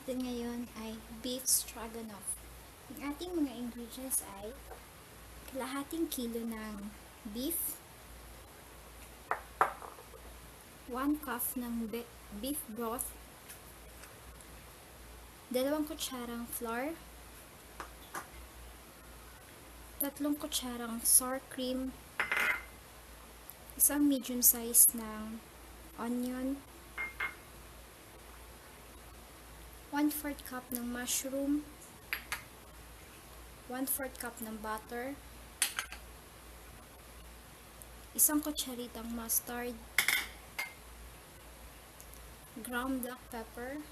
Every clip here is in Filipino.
natin ngayon ay beef stroganoff. Ang ating mga ingredients ay kalahating kilo ng beef, 1 cup ng beef broth, 2 kutsarang flour, 3 kutsarang sour cream, 1 medium size ng onion, 1/4 cup ng mushroom, 1/4 cup ng butter, 1 kutsaritang mustard, ground black pepper,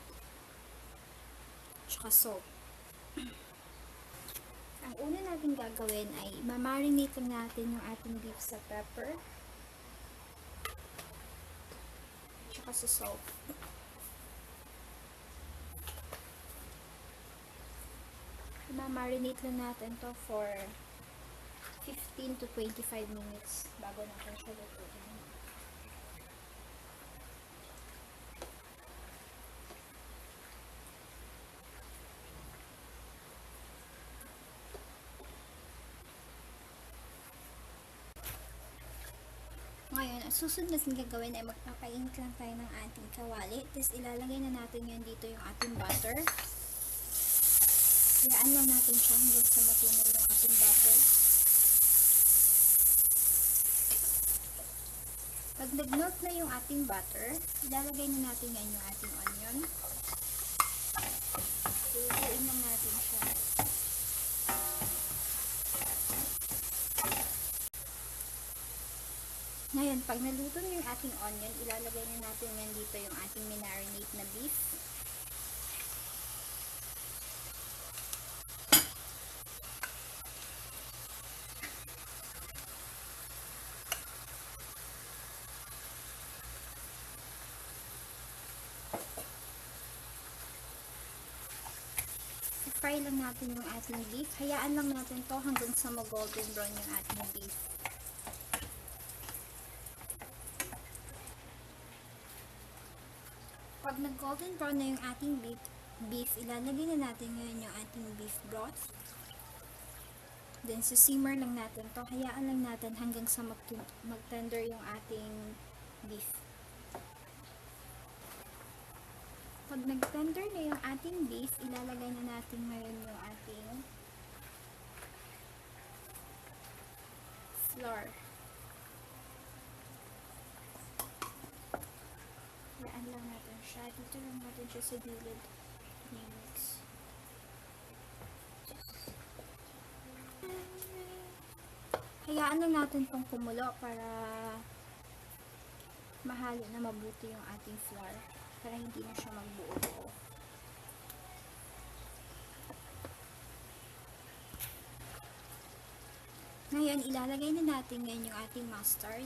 tsaka salt. Ang una natin gagawin ay mamarinate lang natin yung ating beef sa pepper, tsaka sa salt. Mamarinate lang natin to for 15 to 25 minutes bago natin siya lutuin. Ngayon, ang susunod natin gagawin ay magpapainit lang tayo ng ating kawali. Tapos ilalagay na natin yan dito yung ating butter. Hayaan lang natin siya hanggang sa matunaw yung ating butter. Pag nag-melt na yung ating butter, ilalagay na natin yan yung ating onion. Ilutuin lang natin siya. Ngayon, pag naluto na yung ating onion, ilalagay na natin yan dito yung ating minarinate na beef. Fry lang natin yung ating beef. Hayaan lang natin to hanggang sa mag-golden brown yung ating beef. Pag nag-golden brown na yung ating beef, ilalagay na natin ngayon yung ating beef broth. Then, simmer lang natin to. Hayaan lang natin hanggang sa mag-tender yung ating beef. Pag nag-tender na yung ating beef, ilalagay na natin ngayon yung ating flour. Hayaan lang natin siya. Dito lang natin siya sa gilid. Mix. Hayaan lang natin pong kumulo para mahalo na mabuti yung ating flour. Para hindi na siya magbuo-buo. Ngayon, ilalagay na natin ngayon yung ating mustard.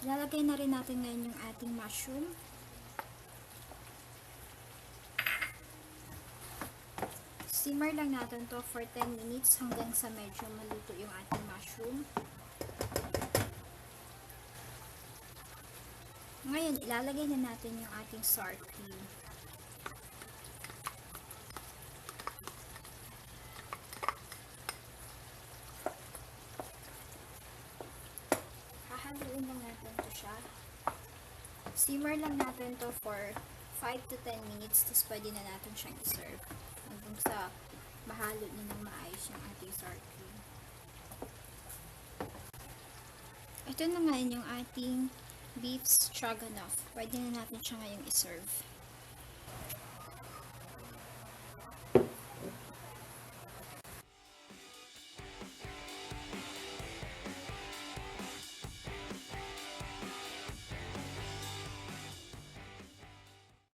Ilalagay na rin natin ngayon yung ating mushroom. Simmer lang natin to for 10 minutes hanggang sa medyo maluto yung ating mushroom. Ngayon, ilalagay na natin yung ating sour cream. Hahaluin lang natin to siya. Simmer lang natin to for 5 to 10 minutes, tapos pwede na natin siyang i-serve. Hanggang sa mahalo na ng maayos yung ating sour cream. Ito na ngayon yung ating beef stroganoff. Pwede na natin siya ngayong i-serve.